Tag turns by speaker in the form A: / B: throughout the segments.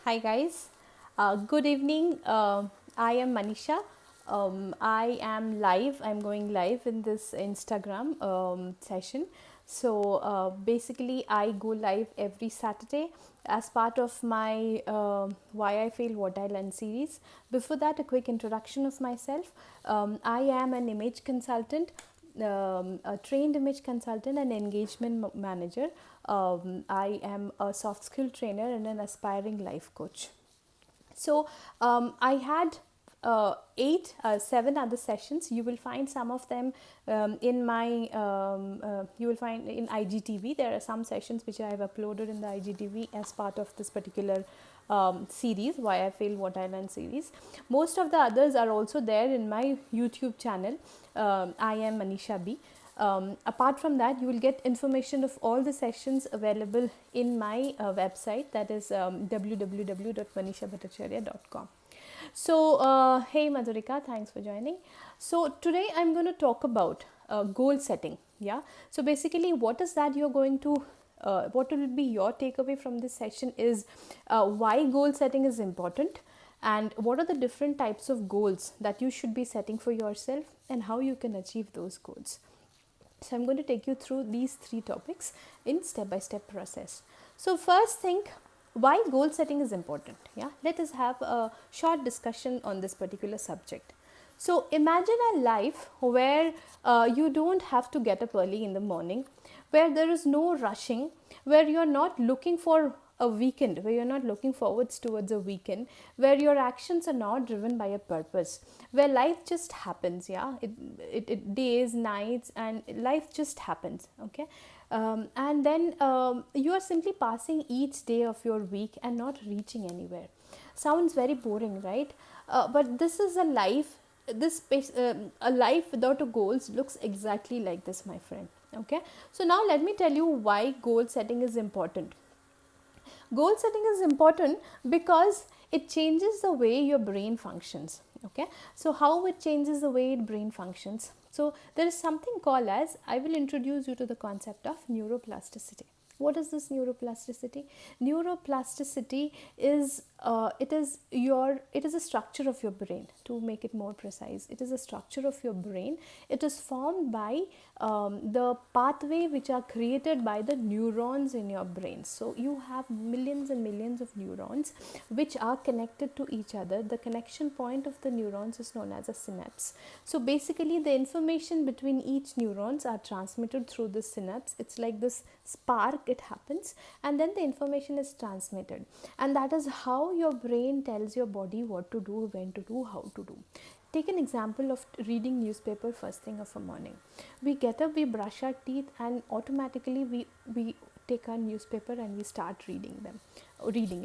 A: Hi guys, good evening. I am Manisha. I am live. I'm going live in this Instagram session. So basically, I go live every Saturday as part of my Why I Fail What I Learn series. Before that, a quick introduction of myself. I am an image consultant, a trained image consultant and engagement manager. I am a soft skill trainer and an aspiring life coach. So I had seven other sessions. You will find some of them in my. You will find in IGTV. There are some sessions which I have uploaded in the IGTV as part of this particular series, Why I Fail What I Learn series. Most of the others are also there in my YouTube channel. I am Manisha B. Apart from that, you will get information of all the sessions available in my website, that is www.manishabhattacharya.com. So, hey Madhurika, thanks for joining. So, today I'm going to talk about goal setting. Yeah. So, basically, what is that you're going to what will be your takeaway from this session is why goal setting is important, and what are the different types of goals that you should be setting for yourself and how you can achieve those goals. So I'm going to take you through these three topics in step-by-step process. So first thing, why goal setting is important. Yeah, let us have a short discussion on this particular subject. So imagine a life where you don't have to get up early in the morning, where there is no rushing, where you're not looking for a weekend, where you're not looking forwards towards a weekend, where your actions are not driven by a purpose, where life just happens. Yeah, it days, nights, and life just happens. Okay. And then you are simply passing each day of your week and not reaching anywhere. Sounds very boring, right? But this is a life. A life without a goals looks exactly like this, my friend. Okay. So now let me tell you why goal setting is important. Goal setting is important because it changes the way your brain functions. Okay, so how it changes the way brain functions? So there is something called as, I will introduce you to the concept of neuroplasticity. What is this neuroplasticity? Neuroplasticity is it is a structure of your brain. To make it more precise, it is a structure of your brain. It is formed by the pathway which are created by the neurons in your brain. So you have millions and millions of neurons which are connected to each other. The connection point of the neurons is known as a synapse. So basically the information between each neurons are transmitted through the synapse. It's like this spark, it happens, and then the information is transmitted, and that is how your brain tells your body what to do, when to do, how to do. Take an example of reading newspaper first thing of a morning. We get up, we brush our teeth, and automatically we take our newspaper and we start reading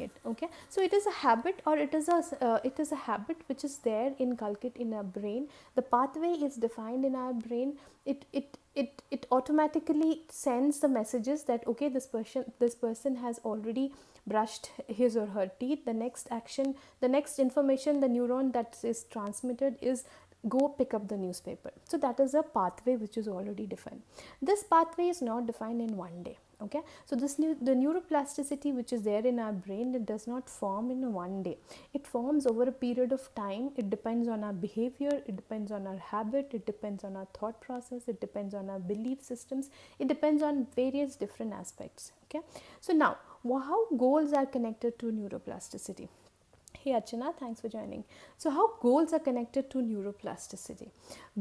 A: it. Okay, so it is a habit, or it is a habit which is there inculcated in our brain. The pathway is defined in our brain. It automatically sends the messages that okay, this person has already brushed his or her teeth. The next action, the next information, the neuron that is transmitted is go pick up the newspaper. So that is a pathway which is already defined. This pathway is not defined in one day. Okay, so the neuroplasticity which is there in our brain, it does not form in one day. It forms over a period of time. It depends on our behavior, it depends on our habit, it depends on our thought process, it depends on our belief systems, it depends on various different aspects. Okay, so now how goals are connected to neuroplasticity. Hey Archana, thanks for joining. So, how goals are connected to neuroplasticity?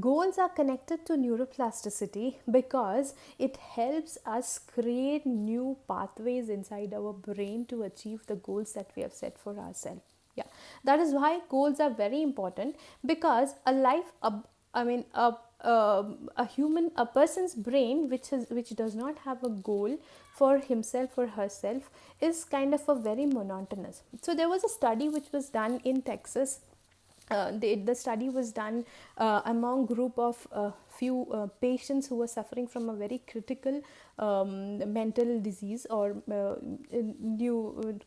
A: Goals are connected to neuroplasticity because it helps us create new pathways inside our brain to achieve the goals that we have set for ourselves. Yeah, that is why goals are very important, because a life, I mean, a human, a person's brain which does not have a goal for himself or herself is kind of a very monotonous. So there was a study which was done in Texas the study was done among group of few patients who were suffering from a very critical mental disease or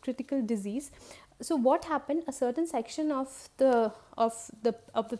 A: critical disease. So what happened, a certain section of the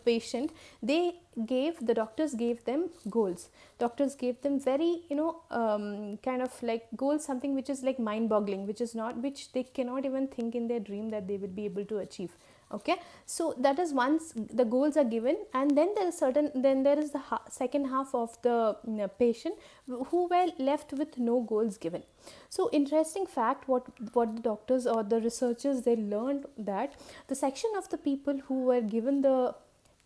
A: patient, they gave the doctors gave them goals. Doctors gave them very, kind of like goals, something which is like mind boggling, which they cannot even think in their dream that they will be able to achieve. Okay, so that is once the goals are given, and then there is the second half of the patient who were left with no goals given. So interesting fact, what the doctors or the researchers, they learned that the section of the people who were given the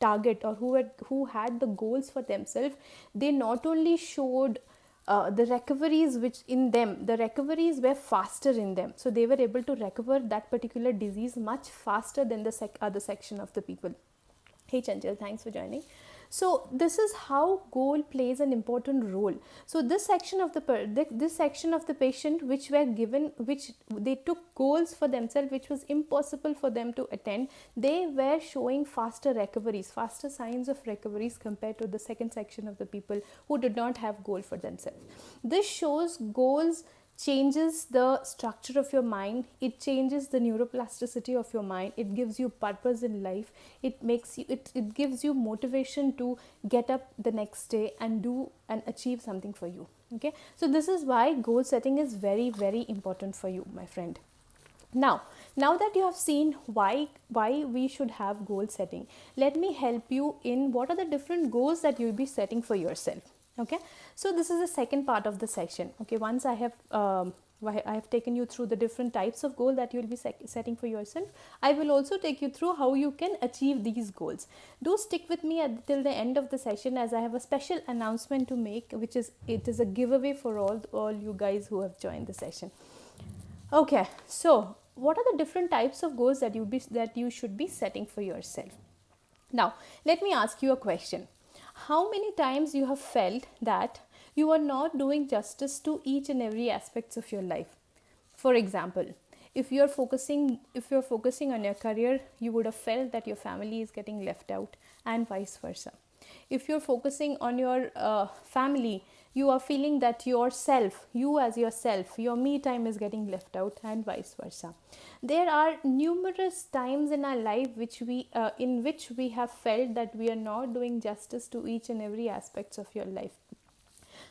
A: target, or who had the goals for themselves, they not only showed the recoveries, which in them the recoveries were faster in them, so they were able to recover that particular disease much faster than the other section of the people. Hey Chanchal, thanks for joining. So this is how goal plays an important role. So this section of the patient which were given, which they took goals for themselves which was impossible for them to attain, they were showing faster recoveries, faster signs of recoveries compared to the second section of the people who did not have goal for themselves. This shows goals changes the structure of your mind, it changes the neuroplasticity of your mind, it gives you purpose in life, it gives you motivation to get up the next day and do and achieve something for you. Okay, so this is why goal setting is very, very important for you, my friend. Now that you have seen why we should have goal setting, let me help you in what are the different goals that you'll be setting for yourself. Okay, so this is the second part of the section. Okay, once I have taken you through the different types of goal that you will be setting for yourself, I will also take you through how you can achieve these goals. Do stick with me till the end of the session, as I have a special announcement to make, which is a giveaway for all you guys who have joined the session. Okay, so what are the different types of goals that you should be setting for yourself? Now let me ask you a question. How many times you have felt that you are not doing justice to each and every aspects of your life? For example, if you're focusing on your career, you would have felt that your family is getting left out, and vice versa. If you're focusing on your family, you are feeling that your me time is getting left out, and vice versa. There are numerous times in our life in which we have felt that we are not doing justice to each and every aspects of your life.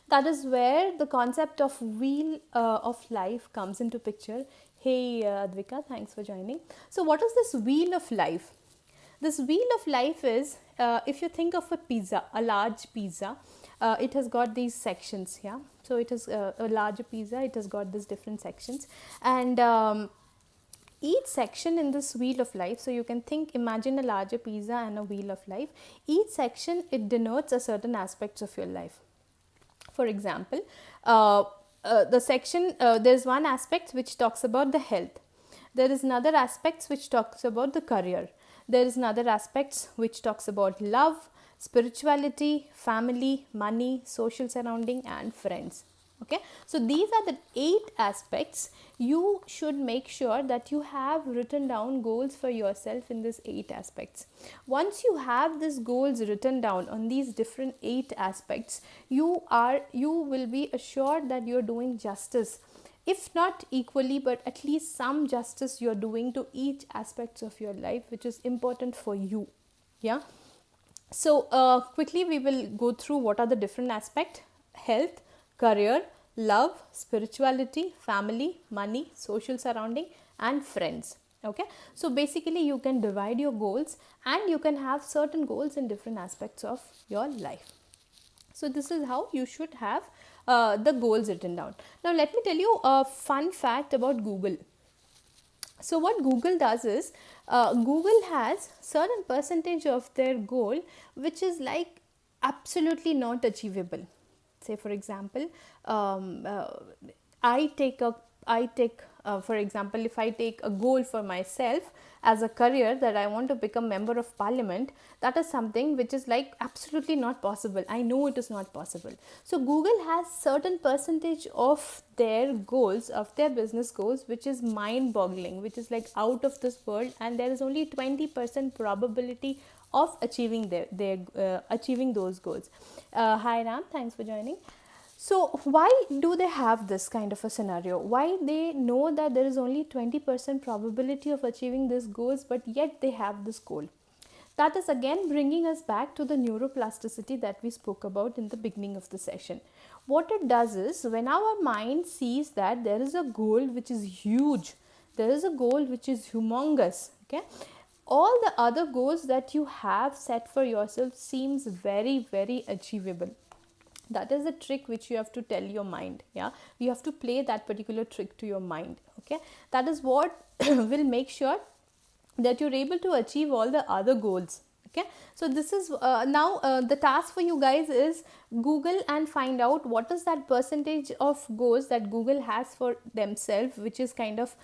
A: That is where the concept of wheel of life comes into picture. Hey Advika, thanks for joining. So what is this wheel of life? This wheel of life is, if you think of a large pizza, it has got these sections. Yeah, so it is a larger pizza, it has got these different sections, and each section in this wheel of life, so you can imagine a larger pizza and a wheel of life. Each section, it denotes a certain aspects of your life. For example, the section, there's one aspect which talks about the health. There is another aspect which talks about the career. There is another aspect which talks about love, spirituality, family, money, social surrounding, and friends. Okay, so these are the 8 aspects. You should make sure that you have written down goals for yourself in these 8 aspects. Once you have these goals written down on these different 8 aspects, you will be assured that you are doing justice, if not equally, but at least some justice you're doing to each aspects of your life which is important for you. Yeah, so quickly we will go through what are the different aspects: health, career, love, spirituality, family, money, social surrounding, and friends. Okay, so basically you can divide your goals, and you can have certain goals in different aspects of your life. So this is how you should have the goals written down. Now let me tell you a fun fact about Google. So what Google does is, Google has certain percentage of their goal which is like absolutely not achievable. Say for example, I take a I take, for example, if I take a goal for myself as a career that I want to become member of parliament, that is something which is like absolutely not possible. I know it is not possible. So Google has certain percentage of their goals, of their business goals, which is mind boggling, which is like out of this world, and there is only 20% probability of achieving achieving those goals. Hi Ram, thanks for joining. So why do they have this kind of a scenario? Why they know that there is only 20% probability of achieving these goals, but yet they have this goal? That is again bringing us back to the neuroplasticity that we spoke about in the beginning of the session. What it does is, when our mind sees that there is a goal which is huge, there is a goal which is humongous, okay, all the other goals that you have set for yourself seems very, very achievable. That is the trick which you have to tell your mind. Yeah, you have to play that particular trick to your mind. Okay, that is what will make sure that you're able to achieve all the other goals. Okay, so this is now the task for you guys is Google and find out what is that percentage of goals that Google has for themselves, which is kind of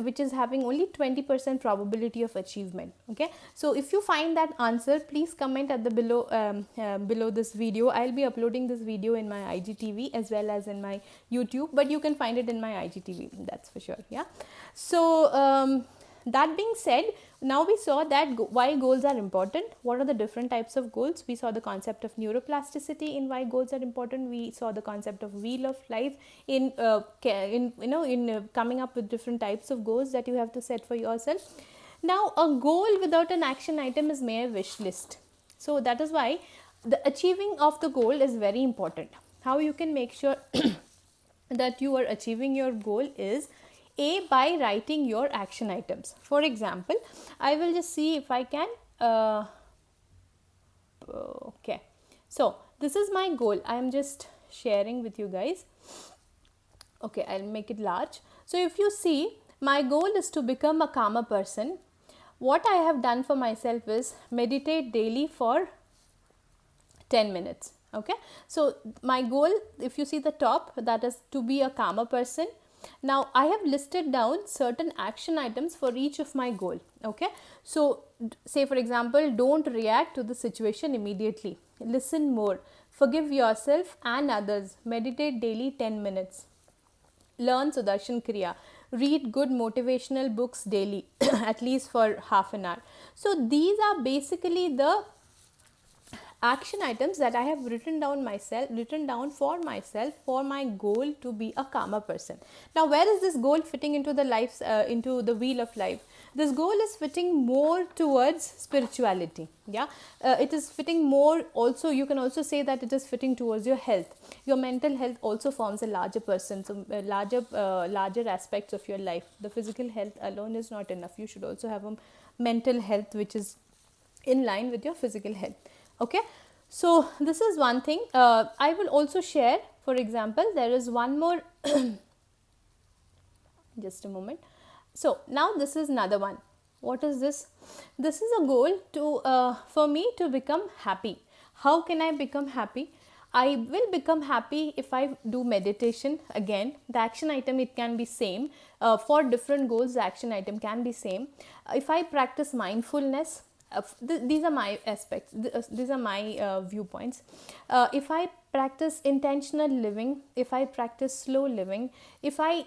A: which is having only 20% probability of achievement. Okay, so if you find that answer, please comment at the below this video. I'll be uploading this video in my IGTV as well as in my YouTube, but you can find it in my IGTV, that's for sure. Yeah, so that being said, now we saw that why goals are important. What are the different types of goals? We saw the concept of neuroplasticity in why goals are important. We saw the concept of wheel of life in coming up with different types of goals that you have to set for yourself. Now, a goal without an action item is mere wish list. So that is why the achieving of the goal is very important. How you can make sure that you are achieving your goal is by writing your action items. For example, I will just see if I can okay, so this is my goal. I am just sharing with you guys. Okay, I'll make it large. So if you see, my goal is to become a calmer person. What I have done for myself is meditate daily for 10 minutes. Okay, so my goal, if you see the top, that is to be a calmer person. Now I have listed down certain action items for each of my goal. Okay, so say for example, don't react to the situation immediately, listen more, forgive yourself and others, meditate daily 10 minutes, learn Sudarshan Kriya, read good motivational books daily at least for half an hour. So these are basically the action items that I have written down for myself for my goal to be a calmer person. Now, where is this goal fitting into the into the wheel of life? This goal is fitting more towards spirituality. Yeah, it is fitting more. Also, you can also say that it is fitting towards your health. Your mental health also forms a larger person, so larger aspects of your life. The physical health alone is not enough. You should also have a mental health which is in line with your physical health. Okay, so this is one thing. I will also share, for example, there is one more just a moment. So now this is another one. What is this? This is a goal to for me to become happy. How can I become happy? I will become happy if I do meditation. Again, the action item, it can be same. For different goals, the action item can be same. If I practice mindfulness, these are my aspects, these are my viewpoints. If I practice intentional living, if I practice slow living, if I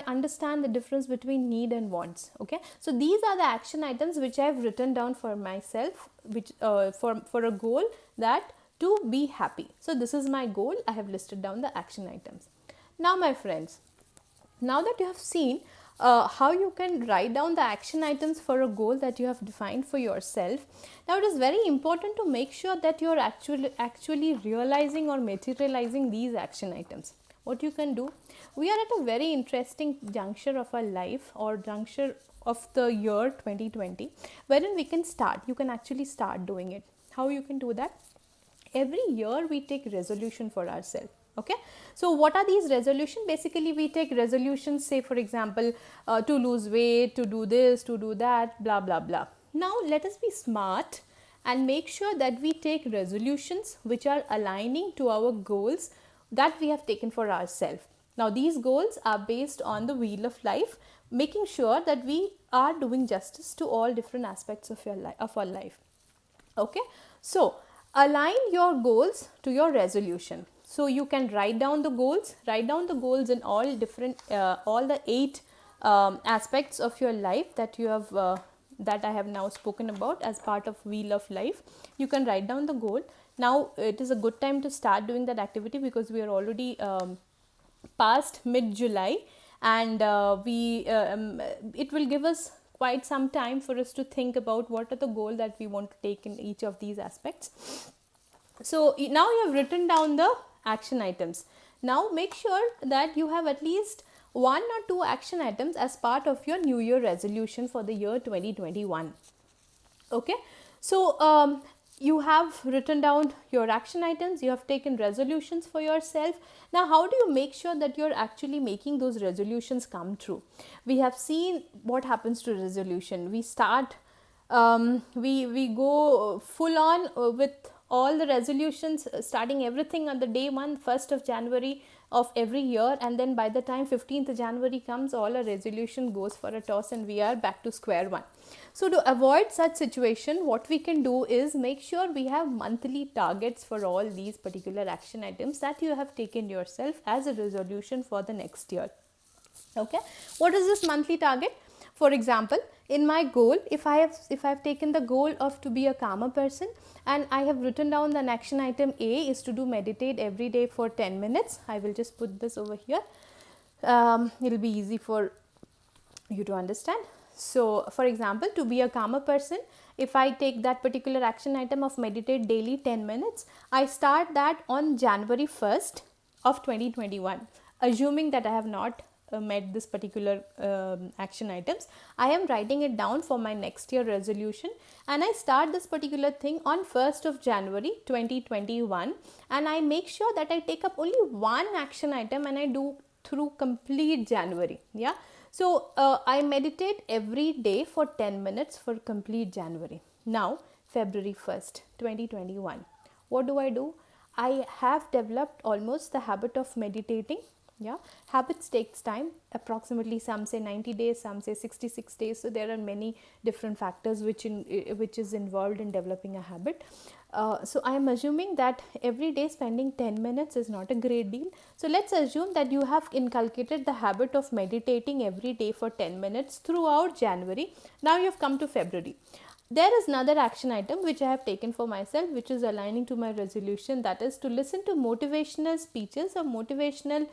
A: understand the difference between need and wants. Okay, so these are the action items which I have written down for myself, which for a goal that to be happy. So this is my goal. I have listed down the action items. Now my friends, now that you have seen how you can write down the action items for a goal that you have defined for yourself, now it is very important to make sure that you are actually realizing or materializing these action items. What you can do, we are at a very interesting juncture of our life, or juncture of the year 2020, wherein we can start, you can actually start doing it. How you can do that? Every year we take resolution for ourselves. Okay, so what are these resolutions? Basically, we take resolutions, say for example, to lose weight, to do this, to do that, blah blah blah. Now let us be smart and make sure that we take resolutions which are aligning to our goals that we have taken for ourselves. Now these goals are based on the wheel of life, making sure that we are doing justice to all different aspects of our life. Okay, so align your goals to your resolution. So you can write down the goals in all different all the 8 aspects of your life that you have that I have now spoken about as part of wheel of life. You can write down the goal. Now it is a good time to start doing that activity because we are already past mid July, and it will give us quite some time for us to think about what are the goal that we want to take in each of these aspects. So now you have written down the action items. Now make sure that you have at least 1 or 2 action items as part of your new year resolution for the year 2021. Okay, so you have written down your action items, you have taken resolutions for yourself. Now how do you make sure that you're actually making those resolutions come true? We have seen what happens to resolution. We start we go full on with all the resolutions, starting everything on the day 1st of January of every year, and then by the time 15th January comes, all our resolution goes for a toss and we are back to square one. So to avoid such situation, what we can do is make sure we have monthly targets for all these particular action items that you have taken yourself as a resolution for the next year. Okay, what is this monthly target? For example, in my goal, if I have taken the goal of to be a calmer person, and I have written down an action item A is to do meditate every day for 10 minutes. I will just put this over here. It'll be easy for you to understand. So for example, to be a calmer person, if I take that particular action item of meditate daily 10 minutes, I start that on January 1st of 2021, assuming that I have not met this particular action items. I am writing it down for my next year resolution, and I start this particular thing on 1st of January 2021, and I make sure that I take up only one action item and I do through complete January. Yeah, so I meditate every day for 10 minutes for complete January. Now February 1st 2021, what do? I have developed almost the habit of meditating. Yeah, habits takes time, approximately some say 90 days, some say 66 days. So there are many different factors which is involved in developing a habit. So I am assuming that every day spending 10 minutes is not a great deal. So let's assume that you have inculcated the habit of meditating every day for 10 minutes throughout January. Now you have come to February. There is another action item which I have taken for myself, which is aligning to my resolution, that is to listen to motivational speeches or motivational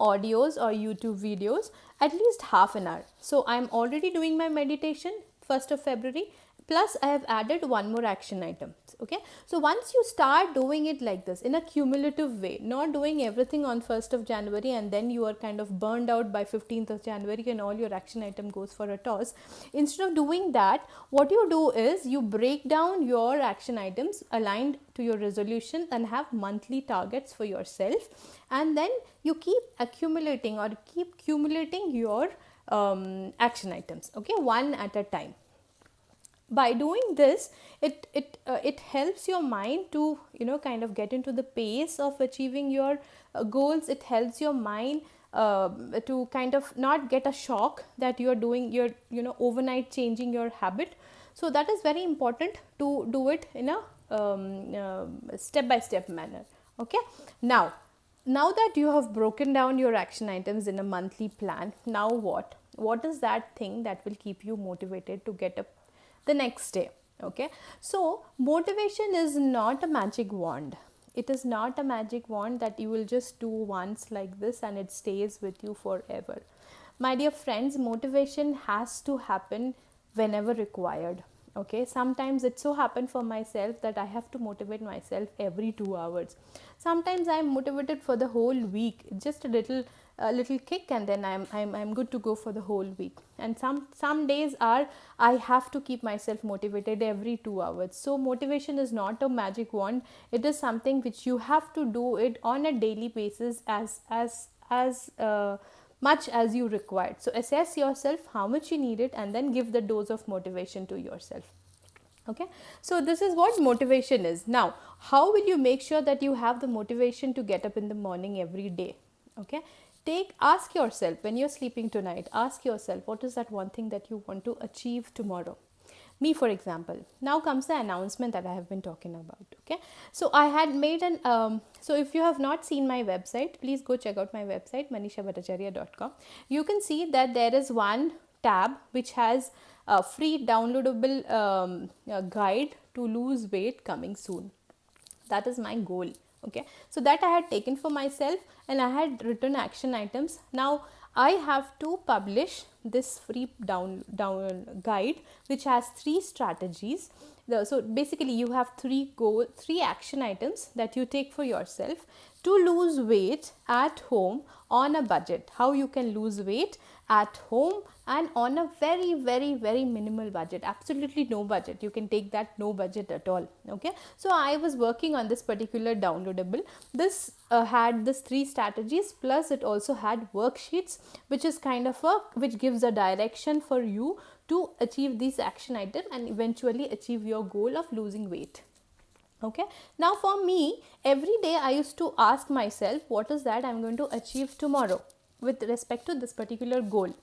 A: audios or YouTube videos at least half an hour. So I'm already doing my meditation 1st of February, plus I have added one more action item. Okay, so once you start doing it like this in a cumulative way, not doing everything on 1st of January and then you are kind of burned out by 15th of January and all your action item goes for a toss. Instead of doing that, what you do is you break down your action items aligned to your resolution and have monthly targets for yourself, and then you keep accumulating or keep accumulating your action items, okay, one at a time. By doing this, it helps your mind to kind of get into the pace of achieving your goals. It helps your mind to kind of not get a shock that you are doing your overnight changing your habit. So that is very important to do it in a step by step manner. Okay, now that you have broken down your action items in a monthly plan, now what is that thing that will keep you motivated to get up the next day? Okay, so motivation is not a magic wand. It is not a magic wand that you will just do once like this and it stays with you forever. My dear friends, motivation has to happen whenever required. Okay, sometimes it so happened for myself that I have to motivate myself every 2 hours. Sometimes I am motivated for the whole week, just a little kick, and then I'm good to go for the whole week. And some days are I have to keep myself motivated every 2 hours. So motivation is not a magic wand. It is something which you have to do it on a daily basis as much as you require. So assess yourself how much you need it and then give the dose of motivation to yourself. Okay, so this is what motivation is. Now, how will you make sure that you have the motivation to get up in the morning every day? Okay, ask yourself when you're sleeping tonight, ask yourself what is that one thing that you want to achieve tomorrow. Me, for example, now comes the announcement that I have been talking about. Okay, so I had made an so if you have not seen my website, please go check out my website manishabhattacharya.com. You can see that there is one tab which has a free downloadable guide to lose weight coming soon. That is my goal. Okay, so that I had taken for myself, and I had written action items. Now I have to publish this free down guide which has 3 strategies. So basically you have 3 action items that you take for yourself to lose weight at home on a budget. How you can lose weight at home and on a very minimal budget, absolutely no budget. You can take that no budget at all. Okay, so I was working on this particular downloadable. This had this 3 strategies, plus it also had worksheets, which is kind of which gives a direction for you to achieve these action items and eventually achieve your goal of losing weight. Okay, now for me, every day I used to ask myself what is that I'm going to achieve tomorrow with respect to this particular goal.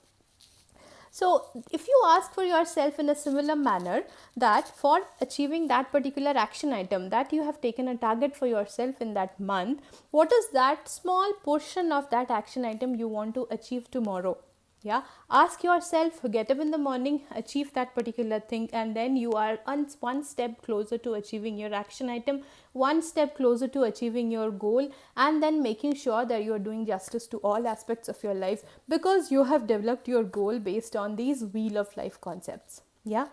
A: So if you ask for yourself in a similar manner, that for achieving that particular action item that you have taken a target for yourself in that month, what is that small portion of that action item you want to achieve tomorrow? Yeah, ask yourself, get up in the morning, achieve that particular thing, and then you are one step closer to achieving your action item, one step closer to achieving your goal, and then making sure that you are doing justice to all aspects of your life, because you have developed your goal based on these wheel of life concepts. Yeah,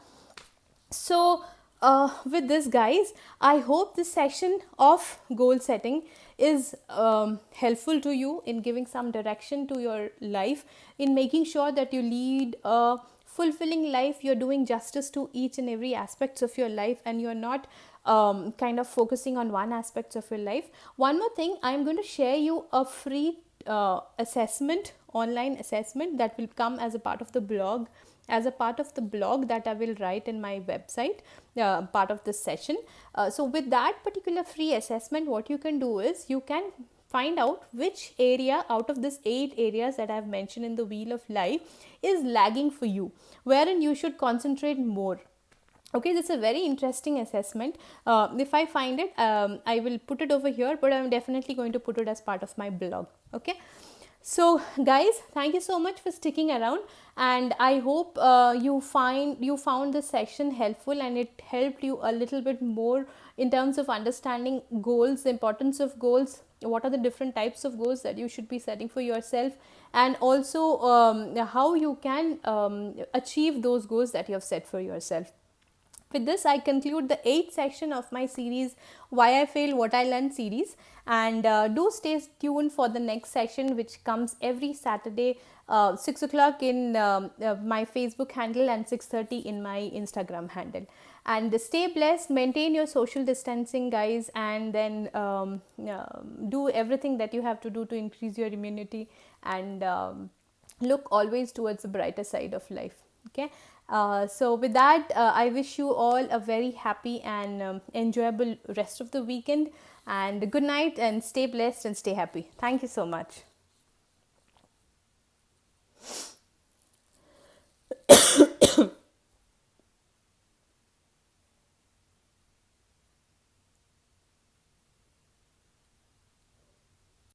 A: so with this, guys, I hope this session of goal setting is helpful to you in giving some direction to your life, in making sure that you lead a fulfilling life, you're doing justice to each and every aspects of your life, and you're not kind of focusing on one aspect of your life. One more thing, I'm going to share you a free assessment, online assessment, that will come as a part of the blog, that I will write in my website, part of this session. So with that particular free assessment, what you can do is you can find out which area out of this 8 areas that I have mentioned in the wheel of life is lagging for you, wherein you should concentrate more. Okay, this is a very interesting assessment. If I find it, I will put it over here, but I'm definitely going to put it as part of my blog. Okay, so guys, thank you so much for sticking around, and I hope you found this session helpful, and it helped you a little bit more in terms of understanding goals, the importance of goals, what are the different types of goals that you should be setting for yourself, and also how you can achieve those goals that you have set for yourself. With this, I conclude the 8th section of my series, Why I Fail, What I Learned series, and do stay tuned for the next session, which comes every Saturday, 6 o'clock in my Facebook handle and 6:30 in my Instagram handle. And stay blessed, maintain your social distancing, guys, and then do everything that you have to do to increase your immunity, and look always towards the brighter side of life. Okay, so with that, I wish you all a very happy and enjoyable rest of the weekend, and good night, and stay blessed and stay happy. Thank you so much.